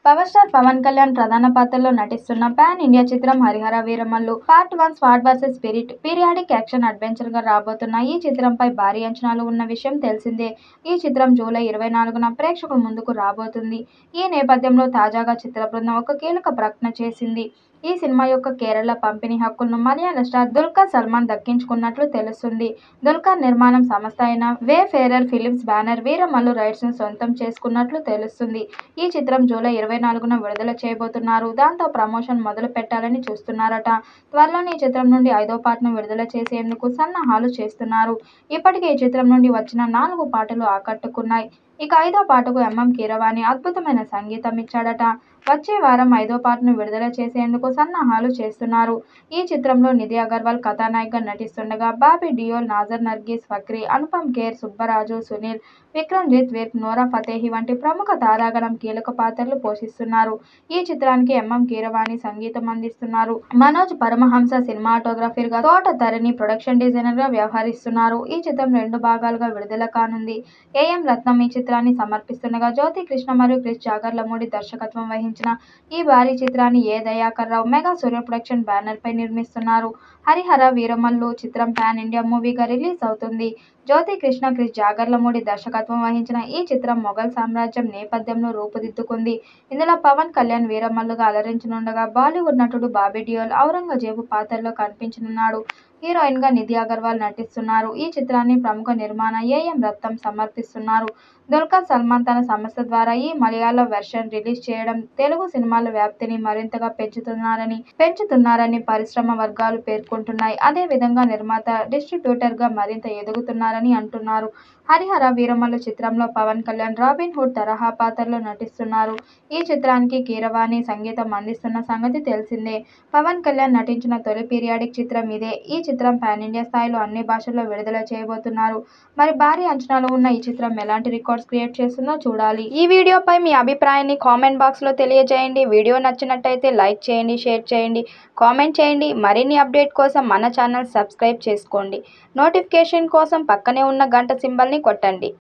Power star Pawan Kalyan ప్రధాన పాత్రలో నటిస్తున్న పాన్ ఇండియా చిత్రం Harihara Veeramallu part 1 స్వాడ్ versus spirit periodic action adventure గా రాబోతున్న ఈ చిత్రంపై భారీ అంచనాలు ఉన్న విషయం తెలిసిందే. ఈ చిత్రం జూలై 24న ప్రేక్షకుల ముందుకు రాబోతుంది. ఈ నేపథ్యంలో తాజాగా చిత్ర బృందం ఒక కీలక ప్రకటన చేసింది. ఈ సినిమా యొక్క కేరళ పంపిణీ హక్కులను మలయాళ స్టార్ దుల్కర్ సల్మాన్ దక్కించుకున్నట్లు తెలుస్తుంది. దుల్కర్ నిర్మాణం సంస్థ అయిన wayfarer films banner Veeramallu rights ను సొంతం చేసుకున్నట్లు తెలుస్తుంది. ఈ చిత్రం జూలై 24న విడుదల చేయబోతున్నారు. దాంతో ప్రమోషన్ మొదలు పెట్టాలని చూస్తున్నారట. త్వరలోనే ఈ చిత్రం నుండి 5వ పార్ట్ను విడుదల చేసేందుకు సన్నాహాలు చేస్తున్నారు. ఇప్పటికే ఈ చిత్రం నుండి వచ్చిన 4 పాటలు ఆకట్టుకున్నాయి. ఇక 5వ పాటకు ఎంఎం కీరవాణి అద్భుతమైన సంగీతం ఇచ్చాడట. వచ్చే వారం 5వ పార్ట్ను విడుదల చేసేందుకు సన్నాహాలు చేస్తున్నారు. ఈ చిత్రంలో నిధి అగర్వాల్ కథానాయికగా నటిస్తుండగా బాబీ డియోల్, నాజర్ నర్గీస్ ఫక్రీ, అనుపమ్ ఖేర్, సుబ్బరాజు, సునీల్, విక్రమ్జిత్ విర్క్, నోరా ఫతేహి వంటి ప్రముఖ తారాగణం కీలక పాత్రలు పోషిస్తున్నారు. ఈ చిత్రానికి ఎంఎం కీరవాణి సంగీతం అందిస్తున్నారు. మనోజ్ పరమహంస సినిమాటోగ్రఫర్ గా, తోట తరణి ప్రొడక్షన్ డిజైనర్ గా వ్యవహరిస్తున్నారు. ఈ చిత్రం 2 భాగాలుగా విడుదల కానుంది. ఏఎం రత్నం ఈ చిత్రాన్ని సమర్పిస్తుండగా, జ్యోతి కృష్ణ మరియు క్రిష్ జాగర్లమూడి దర్శకత్వం వహించిన ఈ భారీ చిత్రాన్ని ఏ దయాకర్ రావు మెగా సూర్య ప్రొడక్షన్ బ్యానర్ పై నిర్మిస్తున్నారు. హరిహర వీరమల్లు చిత్రం పాన్ ఇండియా మూవీగా రిలీజ్ అవుతుంది. జ్యోతి కృష్ణ, క్రిష్ జాగర్లమూడి దర్శకత్వం వహించిన ఈ చిత్రం మొఘల్ సామ్రాజ్యం నేపథ్యంలో రూపుదిద్దుకుంది. ఇందులో పవన్ కళ్యాణ్ వీరమల్లుగా అలరించనుండగా, బాలీవుడ్ నటుడు బాబీ డియోల్ ఔరంగజేబు పాత్రలో కనిపించనున్నాడు. హీరోయిన్ గా నిధి అగర్వాల్ నటిస్తున్నారు. ఈ చిత్రాన్ని ప్రముఖ నిర్మాణ ఏఎం రత్నం సమర్పిస్తున్నారు. దుల్కర్ సల్మాన్ తన సంస్థ ద్వారా ఈ మలయాళ వెర్షన్ రిలీజ్ చేయడం తెలుగు సినిమాల వ్యాప్తిని మరింతగా పెంచుతున్నారని పరిశ్రమ వర్గాలు పేర్కొంటున్నాయి. అదే విధంగా నిర్మాత, డిస్ట్రిబ్యూటర్ గా మరింత ఎదుగుతున్నారని అంటున్నారు. హరిహర వీరమల్లు చిత్రంలో పవన్ కళ్యాణ్ రాబిన్ హుడ్ తరహా పాత్రలో నటిస్తున్నారు. ఈ చిత్రానికి కీరవాణి సంగీతం అందిస్తున్న సంగతి తెలిసిందే. పవన్ కళ్యాణ్ నటించిన తొలి పీరియాడిక్ చిత్రం ఇదే. ఈ చిత్రం పాన్ ఇండియా స్థాయిలో అన్ని భాషల్లో విడుదల చేయబోతున్నారు. మరి భారీ అంచనాలు ఉన్న ఈ చిత్రం ఎలాంటి రికార్డ్స్ క్రియేట్ చేస్తుందో చూడాలి. ఈ వీడియోపై మీ అభిప్రాయాన్ని కామెంట్ బాక్స్ లో తెలియజేయండి. వీడియో నచ్చినట్టయితే లైక్ చేయండి, షేర్ చేయండి, కామెంట్ చేయండి. మరిన్ని అప్డేట్ కోసం మన ఛానల్ సబ్స్క్రైబ్ చేసుకోండి. నోటిఫికేషన్ కోసం పక్కనే ఉన్న గంట సింబల్ ని కొట్టండి.